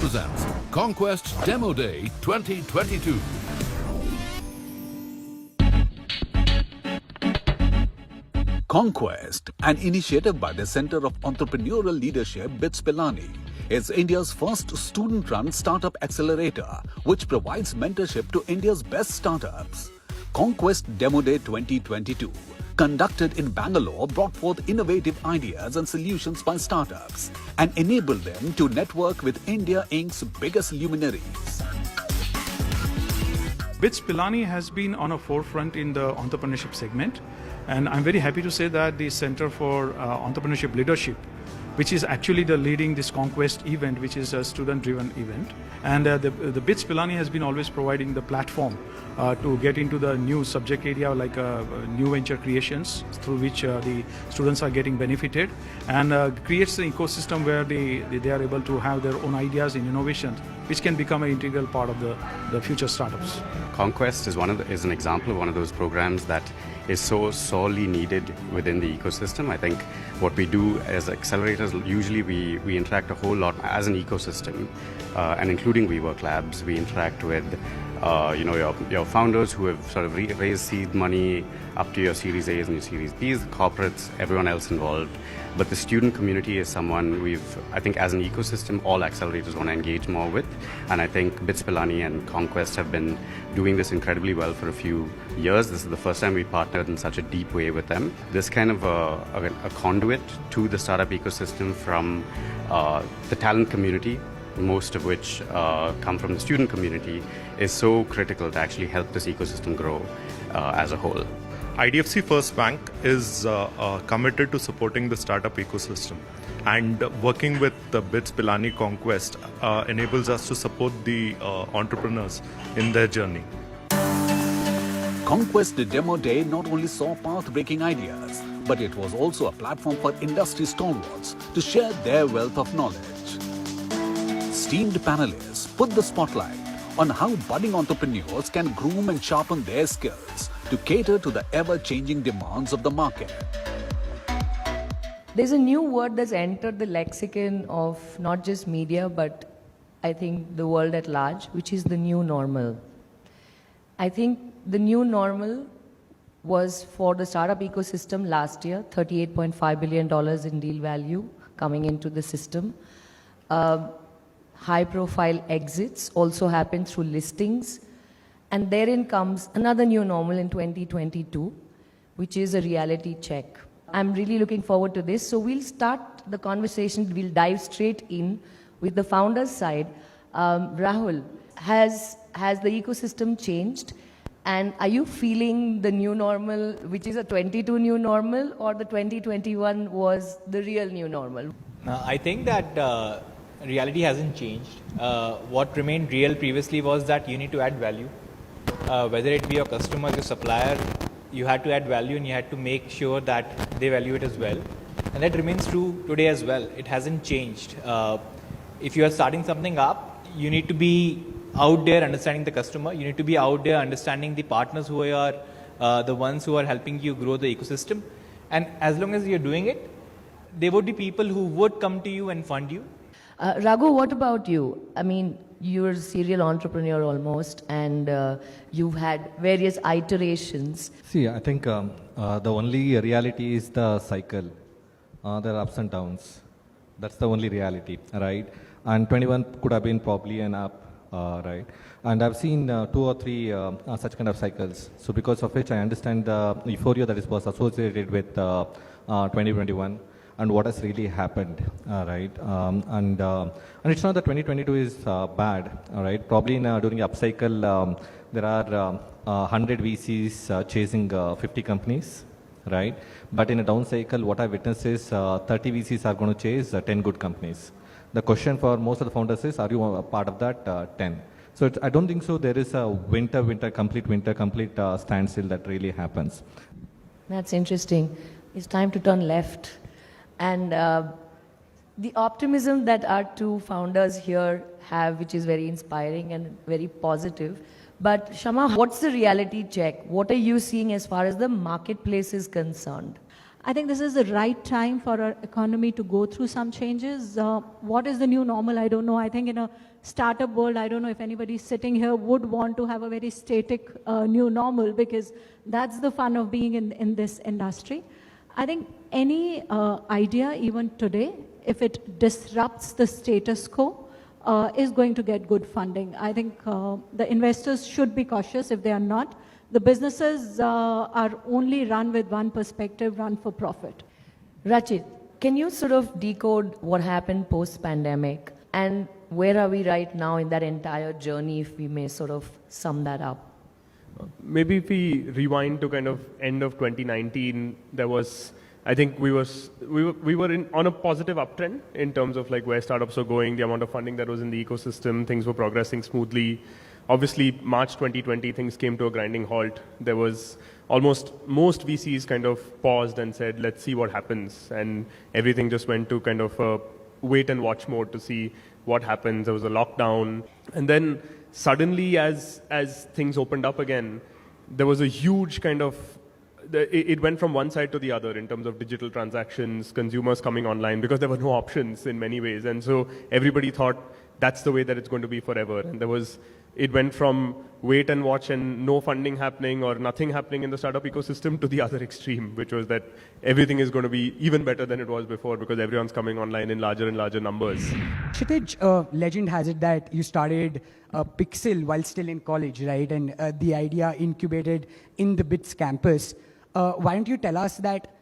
presents Conquest Demo Day 2022. Conquest, an initiative by the Center of Entrepreneurial Leadership, BITS Pilani, is India's first student-run startup accelerator, which provides mentorship to India's best startups. Conquest Demo Day 2022, conducted in Bangalore, brought forth innovative ideas and solutions by startups and enabled them to network with India Inc.'s biggest luminaries. BITS Pilani has been on a forefront in the entrepreneurship segment, and I'm very happy to say that the Center for Entrepreneurship Leadership, which is actually the leading this Conquest event, which is a student-driven event, and the BITS Pilani has been always providing the platform to get into the new subject area like new venture creations through which the students are getting benefited, and creates an ecosystem where they are able to have their own ideas and innovations, which can become an integral part of the future startups. Conquest is an example of one of those programs that is so sorely needed within the ecosystem. I think what we do as accelerators, usually we interact a whole lot as an ecosystem, and including WeWork Labs, we interact with your founders who have sort of raised seed money up to your Series A's and your Series B's, corporates, everyone else involved. But the student community is someone I think as an ecosystem, all accelerators want to engage more with. And I think BITS Pilani and Conquest have been doing this incredibly well for a few years. This is the first time we partnered in such a deep way with them. This kind of a conduit to the startup ecosystem from the talent community, most of which come from the student community, is so critical to actually help this ecosystem grow as a whole. IDFC First Bank is committed to supporting the startup ecosystem, and working with the BITS Pilani Conquest enables us to support the entrepreneurs in their journey. Conquest Demo Day not only saw path-breaking ideas, but it was also a platform for industry stalwarts to share their wealth of knowledge. Esteemed panelists put the spotlight on how budding entrepreneurs can groom and sharpen their skills to cater to the ever-changing demands of the market. There's a new word that's entered the lexicon of not just media, but I think the world at large, which is the new normal. I think the new normal was for the startup ecosystem last year, $38.5 billion in deal value coming into the system. High-profile exits also happened through listings. And therein comes another new normal in 2022, which is a reality check. I'm really looking forward to this. So we'll start the conversation. We'll dive straight in with the founders side. Rahul, has the ecosystem changed? And are you feeling the new normal, which is a 22 new normal, or the 2021 was the real new normal? I think that reality hasn't changed. What remained real previously was that you need to add value. Whether it be your customer, your supplier, you had to add value and you had to make sure that they value it as well. And that remains true today as well. It hasn't changed. If you are starting something up, you need to be out there understanding the customer. You need to be out there understanding the partners who are the ones who are helping you grow the ecosystem. And as long as you're doing it, there would be people who would come to you and fund you. Raghu, what about you? I mean, you're a serial entrepreneur almost, and you've had various iterations. See, I think the only reality is the cycle. There are ups and downs. That's the only reality, right? And 21 could have been probably an up, right? And I've seen 2 or 3 such kind of cycles. So because of which I understand the euphoria that was associated with 2021. And what has really happened, right? And it's not that 2022 is bad, all right? Probably during the upcycle, there are 100 VCs chasing 50 companies, right? But in a down cycle, what I witnessed is 30 VCs are going to chase 10 good companies. The question for most of the founders is, are you a part of that 10? So I don't think so. There is a complete standstill that really happens. That's interesting. It's time to turn left. And the optimism that our 2 founders here have, which is very inspiring and very positive. But Shama, what's the reality check? What are you seeing as far as the marketplace is concerned? I think this is the right time for our economy to go through some changes. What is the new normal? I don't know. I think in a startup world, I don't know if anybody sitting here would want to have a very static new normal, because that's the fun of being in this industry. I think any idea, even today, if it disrupts the status quo, is going to get good funding. I think the investors should be cautious if they are not. The businesses are only run with one perspective, run for profit. Rachit, can you sort of decode what happened post-pandemic, and where are we right now in that entire journey, if we may sort of sum that up? Maybe if we rewind to kind of end of 2019, there was, I think we were on a positive uptrend in terms of like where startups were going, the amount of funding that was in the ecosystem, things were progressing smoothly. Obviously, March 2020, things came to a grinding halt. There was almost most VCs kind of paused and said, let's see what happens. And everything just went to kind of a wait and watch mode to see what happens. There was a lockdown. And then suddenly, as things opened up again, there was a huge kind of, it went from one side to the other in terms of digital transactions, consumers coming online, because there were no options in many ways. And so everybody thought that's the way that it's going to be forever. And it went from wait and watch and no funding happening or nothing happening in the startup ecosystem to the other extreme, which was that everything is going to be even better than it was before because everyone's coming online in larger and larger numbers. Kshitij, legend has it that you started Pixel while still in college, right? And the idea incubated in the BITS campus. Why don't you tell us that,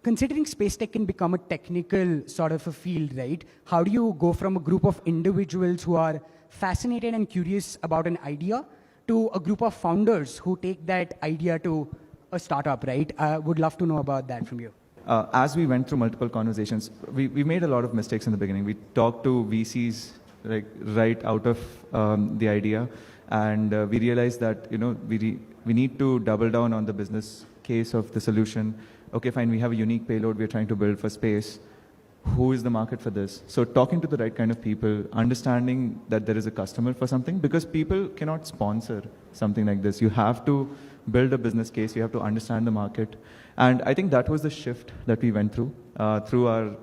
considering space tech can become a technical sort of a field, right? How do you go from a group of individuals who are fascinated and curious about an idea to a group of founders who take that idea to a startup, right? I would love to know about that from you. As we went through multiple conversations, we made a lot of mistakes in the beginning. We talked to VCs right out of the idea, and we realized that we need to double down on the business case of the solution. Okay, fine, we have a unique payload we're trying to build for space. Who is the market for this? So talking to the right kind of people, understanding that there is a customer for something, because people cannot sponsor something like this. You have to build a business case, you have to understand the market. And I think that was the shift that we went through our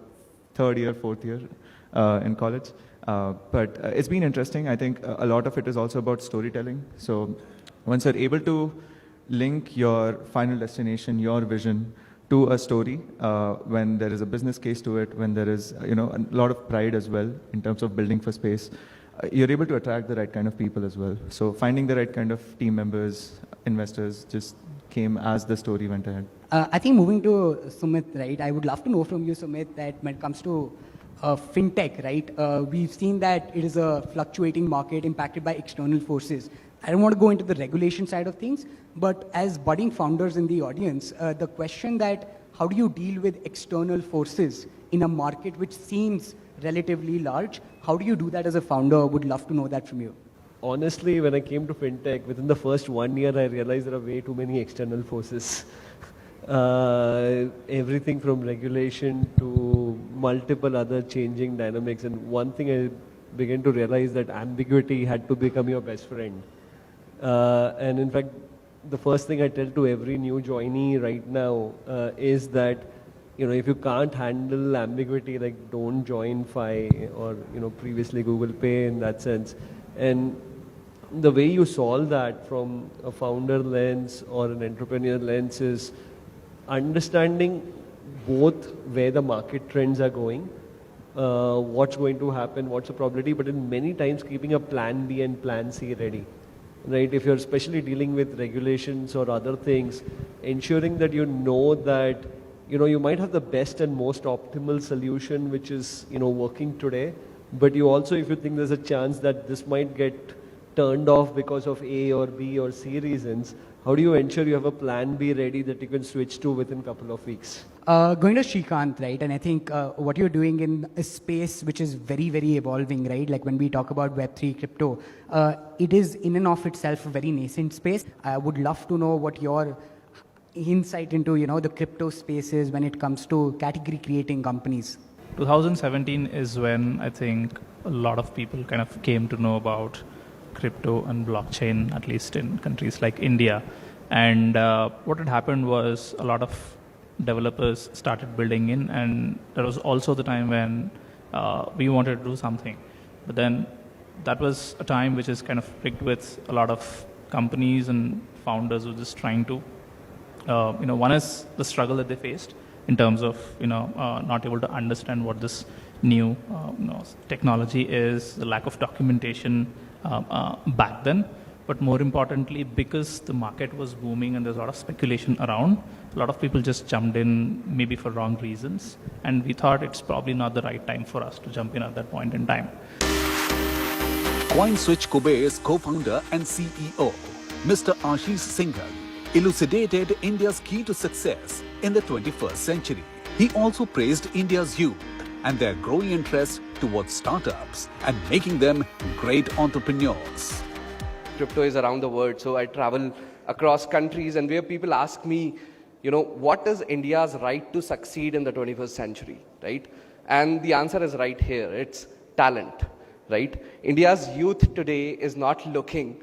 third year, fourth year in college. But it's been interesting. I think a lot of it is also about storytelling. So once you're able to link your final destination, your vision, to a story, when there is a business case to it, when there is a lot of pride as well in terms of building for space, you're able to attract the right kind of people as well. So finding the right kind of team members, investors, just came as the story went ahead. I think moving to Sumit, right, I would love to know from you, Sumit, that when it comes to fintech, right, we've seen that it is a fluctuating market impacted by external forces. I don't want to go into the regulation side of things, but as budding founders in the audience, the question that how do you deal with external forces in a market which seems relatively large, how do you do that as a founder? I would love to know that from you. Honestly, when I came to fintech, within the first 1 year, I realized there are way too many external forces. Everything from regulation to multiple other changing dynamics. And one thing I began to realize that ambiguity had to become your best friend. And in fact, the first thing I tell to every new joinee right now is that, if you can't handle ambiguity, like don't join Fi or, previously Google Pay in that sense. And the way you solve that from a founder lens or an entrepreneur lens is understanding both where the market trends are going, what's going to happen, what's the probability, but in many times keeping a plan B and plan C ready. Right, if you're especially dealing with regulations or other things, ensuring that that you might have the best and most optimal solution which is working today, but you also, if you think there's a chance that this might get turned off because of A or B or C reasons, how do you ensure you have a plan B ready that you can switch to within a couple of weeks? Going to Srikanth, right, and I think what you're doing in a space which is very, very evolving, right, like when we talk about Web3 crypto, it is in and of itself a very nascent space. I would love to know what your insight into, the crypto space is when it comes to category creating companies. 2017 is when I think a lot of people kind of came to know about crypto and blockchain, at least in countries like India. And what had happened was a lot of developers started building in, and that was also the time when we wanted to do something. But then that was a time which is kind of rigged with a lot of companies and founders who are just trying to, one is the struggle that they faced in terms of, not able to understand what this new technology is, the lack of documentation back then. But more importantly, because the market was booming and there's a lot of speculation around, a lot of people just jumped in maybe for wrong reasons. And we thought it's probably not the right time for us to jump in at that point in time. CoinSwitch Kuber's co-founder and CEO, Mr. Ashish Singhal, elucidated India's key to success in the 21st century. He also praised India's youth and their growing interest towards startups and making them great entrepreneurs. Crypto is around the world, so I travel across countries, and where people ask me, what is India's right to succeed in the 21st century, right? And the answer is right here. It's talent, right? India's youth today is not looking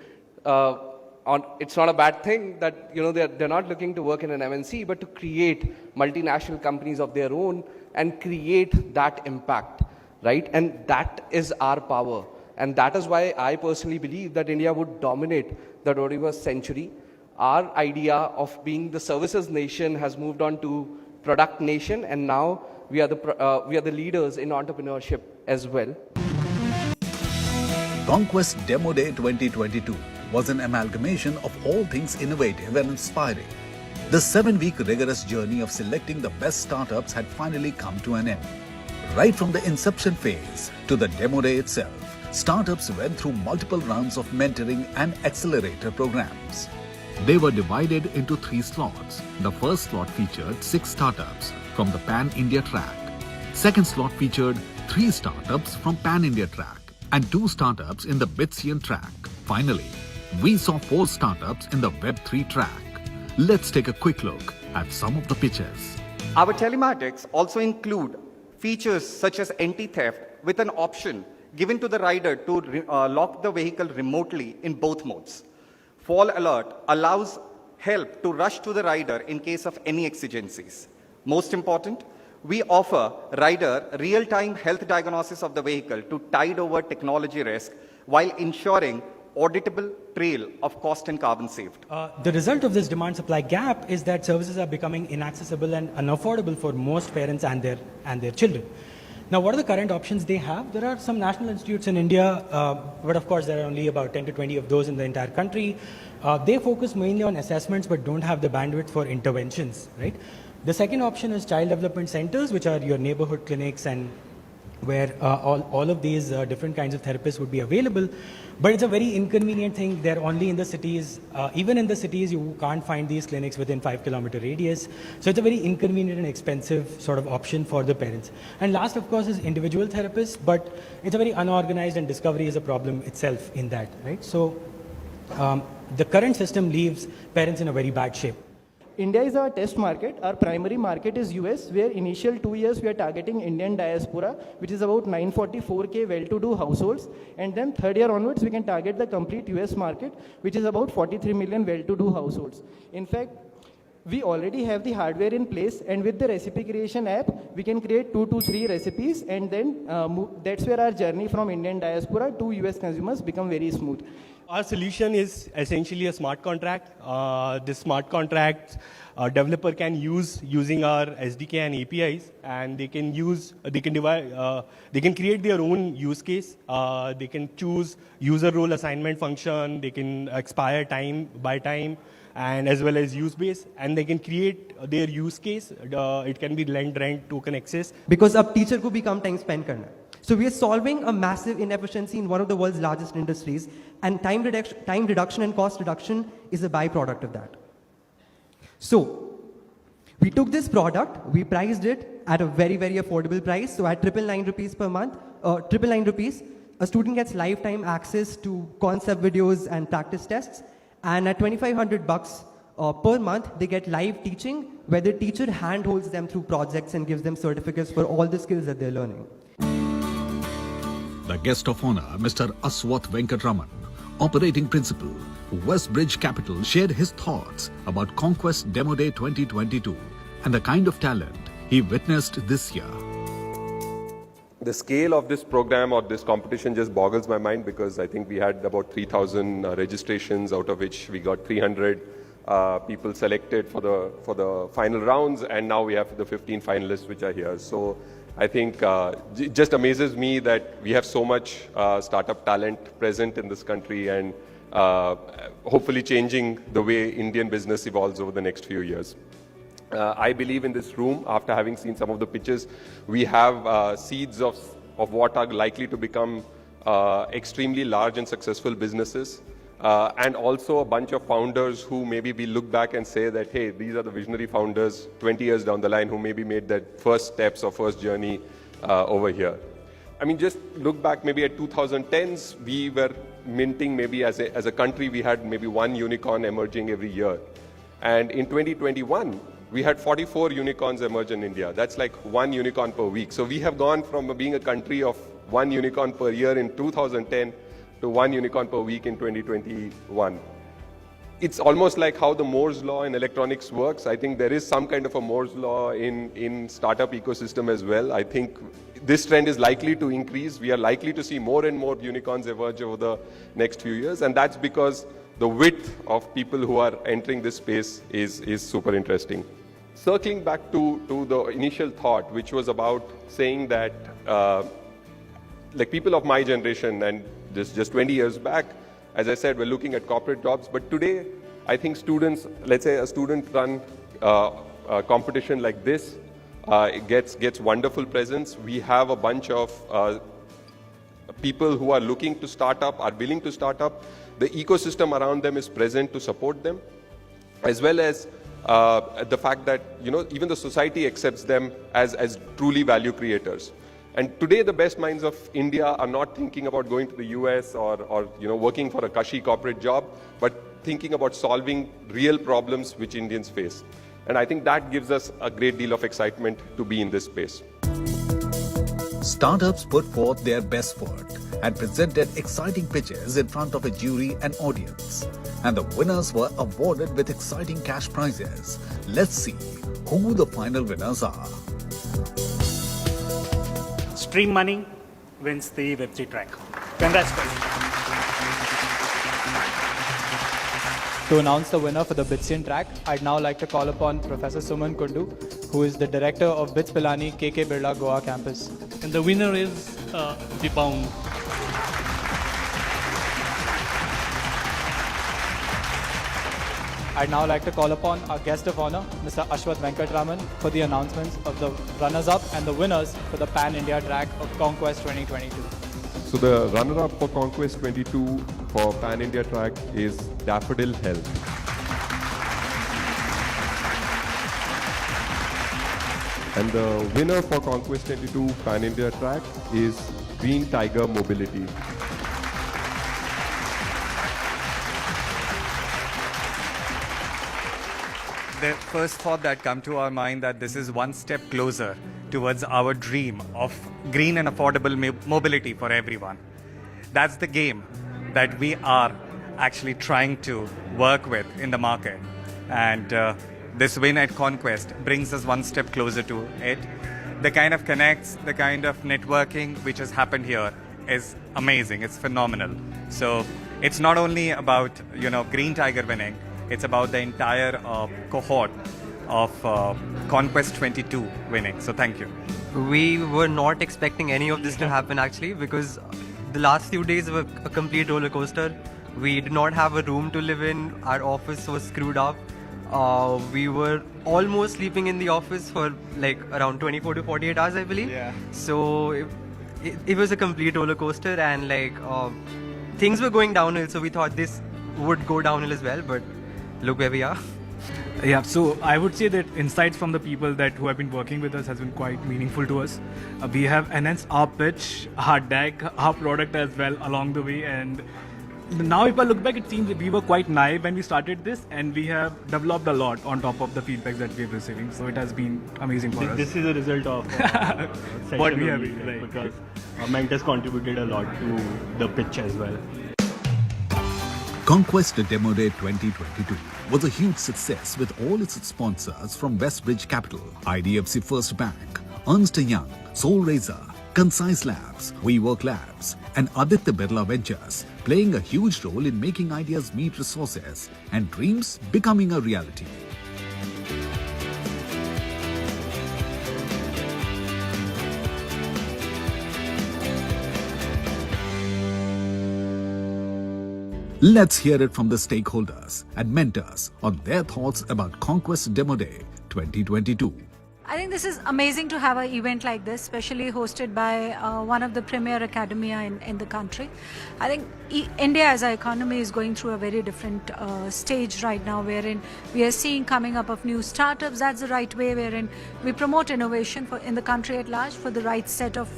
it's not a bad thing that they're not looking to work in an MNC, but to create multinational companies of their own and create that impact, right? And that is our power. And that is why I personally believe that India would dominate the 21st century. Our idea of being the services nation has moved on to product nation, and now we are the leaders in entrepreneurship as well. Conquest Demo Day 2022 was an amalgamation of all things innovative and inspiring. The 7-week rigorous journey of selecting the best startups had finally come to an end. Right from the inception phase to the demo day itself, startups went through multiple rounds of mentoring and accelerator programs. They were divided into 3 slots. The first slot featured 6 startups from the Pan-India track. Second slot featured 3 startups from Pan-India track and 2 startups in the Bitsian track. Finally, we saw 4 startups in the Web3 track. Let's take a quick look at some of the pitches. Our telematics also include features such as anti-theft with an option given to the rider to lock the vehicle remotely in both modes. Fall alert allows help to rush to the rider in case of any exigencies. Most important, we offer rider real-time health diagnosis of the vehicle to tide over technology risk while ensuring auditable trail of cost and carbon saved. The result of this demand-supply gap is that services are becoming inaccessible and unaffordable for most parents and their children. Now, what are the current options they have? There are some national institutes in India, but of course there are only about 10 to 20 of those in the entire country. They focus mainly on assessments but don't have the bandwidth for interventions, right? The second option is child development centers, which are your neighborhood clinics and where all of these different kinds of therapists would be available. But it's a very inconvenient thing. They're only in the cities. Even in the cities, you can't find these clinics within 5-kilometer radius. So it's a very inconvenient and expensive sort of option for the parents. And last, of course, is individual therapists, but it's a very unorganized, and discovery is a problem itself in that, right? So the current system leaves parents in a very bad shape. India is our test market. Our primary market is US, where initial 2 years we are targeting Indian diaspora, which is about 944K well-to-do households. And then third year onwards, we can target the complete US market, which is about 43 million well-to-do households. In fact, we already have the hardware in place, and with the recipe creation app, we can create 2 to 3 recipes, and then that's where our journey from Indian diaspora to US consumers become very smooth. Our solution is essentially a smart contract. This smart contract developer can use using our SDK and APIs, and they can create their own use case. They can choose user role assignment function. They can expire time by time, and as well as use base, and they can create their use case. It can be lend, rent, token access. Because अब teacher को भी कम time spend करना है. So we are solving a massive inefficiency in one of the world's largest industries, and time reduction and cost reduction is a byproduct of that. So we took this product, we priced it at a very, very affordable price. So at 999 rupees per month, 999 rupees, a student gets lifetime access to concept videos and practice tests. And at 2,500 bucks per month, they get live teaching, where the teacher handholds them through projects and gives them certificates for all the skills that they're learning. The guest of honor, Mr. Aswath Venkatraman, operating principal, Westbridge Capital, shared his thoughts about Conquest Demo Day 2022 and the kind of talent he witnessed this year. The scale of this program or this competition just boggles my mind, because I think we had about 3,000 registrations, out of which we got 300 people selected for the final rounds, and now we have the 15 finalists which are here. So I think it just amazes me that we have so much startup talent present in this country, and hopefully changing the way Indian business evolves over the next few years. I believe in this room, after having seen some of the pitches, we have seeds of what are likely to become extremely large and successful businesses, and also a bunch of founders who maybe we look back and say that, hey, these are the visionary founders 20 years down the line who maybe made that first steps or first journey over here. I mean, just look back maybe at 2010s, we were minting maybe as a country, we had maybe one unicorn emerging every year. And in 2021, we had 44 unicorns emerge in India. That's like one unicorn per week. So we have gone from being a country of one unicorn per year in 2010 to one unicorn per week in 2021. It's almost like how the Moore's law in electronics works. I think there is some kind of a Moore's law in startup ecosystem as well. I think this trend is likely to increase. We are likely to see more and more unicorns emerge over the next few years. And that's because the width of people who are entering this space is super interesting. Circling back to the initial thought, which was about saying that like people of my generation and just 20 years back, as I said, we're looking at corporate jobs. But today, I think students, let's say a student-run competition like this, it gets wonderful presence. We have a bunch of people who are looking to start up, are willing to start up. The ecosystem around them is present to support them, as well as the fact that, you know, even the society accepts them as truly value creators. And today, the best minds of India are not thinking about going to the US or you know, working for a cushy corporate job, but thinking about solving real problems which Indians face. And I think that gives us a great deal of excitement to be in this space. Startups put forth their best foot and presented exciting pitches in front of a jury and audience. And the winners were awarded with exciting cash prizes. Let's see who the final winners are. Stream Money wins the Web3 track. Congrats, guys. To announce the winner for the Bitsian track, I'd now like to call upon Professor Suman Kundu, who is the director of BITS Pilani KK Birla Goa campus. And the winner is the Pound. I'd now like to call upon our guest of honor, Mr. Ashwath Venkatraman, for the announcements of the runners-up and the winners for the Pan-India track of Conquest 2022. So the runner-up for Conquest 22 for Pan-India track is Daffodil Health. And the winner for Conquest 22 Pan-India track is Green Tiger Mobility. The first thought that come to our mind that this is one step closer towards our dream of green and affordable mobility for everyone. That's the game that we are actually trying to work with in the market. And this win at Conquest brings us one step closer to it. The kind of connects, the kind of networking which has happened here is amazing. It's phenomenal. So it's not only about, you know, Green Tiger winning, it's about the entire cohort of Conquest 22 winning. So thank you. We were not expecting any of this to happen actually, because the last few days were a complete roller coaster. We did not have a room to live in. Our office was screwed up. We were almost sleeping in the office for like around 24 to 48 hours, I believe. Yeah. So it was a complete roller coaster, and like things were going downhill. So we thought this would go downhill as well, but look where we are. Yeah, so I would say that insights from the people who have been working with us has been quite meaningful to us. We have enhanced our pitch, our deck, our product as well along the way, and now if I look back, it seems that we were quite naive when we started this, and we have developed a lot on top of the feedback that we are receiving. So it has been amazing for us. This is a result of what we have been, right? Because our mentors contributed a lot to the pitch as well. Conquest Demo Day 2022 was a huge success with all its sponsors from Westbridge Capital, IDFC First Bank, Ernst & Young, Soul Razor, Concise Labs, WeWork Labs, and Aditya Birla Ventures playing a huge role in making ideas meet resources and dreams becoming a reality. Let's hear it from the stakeholders and mentors on their thoughts about Conquest Demo Day 2022. I think this is amazing to have an event like this, especially hosted by one of the premier academia in the country. I think India as an economy is going through a very different stage right now, wherein we are seeing coming up of new startups. That's the right way, wherein we promote innovation in the country at large for the right set of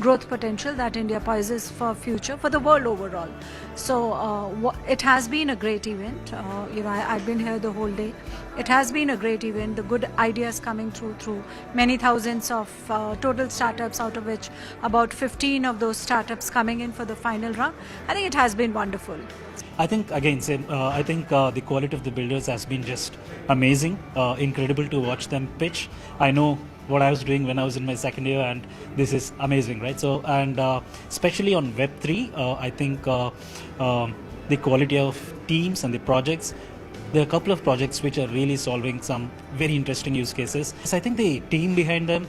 growth potential that India possesses for future, for the world overall. So it has been a great event. I've been here the whole day. It has been a great event. The good ideas coming through many thousands of total startups, out of which about 15 of those startups coming in for the final round. I think it has been wonderful. I think, again, I think the quality of the builders has been just amazing, incredible to watch them pitch. I know what I was doing when I was in my second year, and this is amazing, right? So, and especially on Web3, I think the quality of teams and the projects, there are a couple of projects which are really solving some very interesting use cases. So I think the team behind them,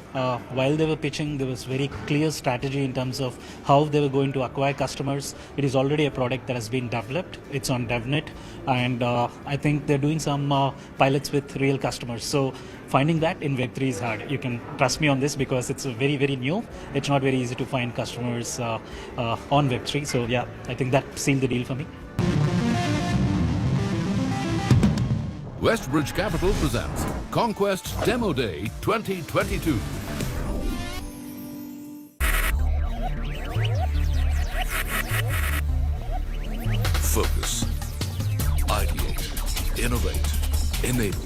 while they were pitching, there was very clear strategy in terms of how they were going to acquire customers. It is already a product that has been developed. It's on DevNet, and I think they're doing some pilots with real customers. So finding that in Web3 is hard. You can trust me on this because it's very, very new. It's not very easy to find customers on Web3. So yeah, I think that sealed the deal for me. Westbridge Capital presents Conquest Demo Day 2022. Focus, ideate, innovate, enable.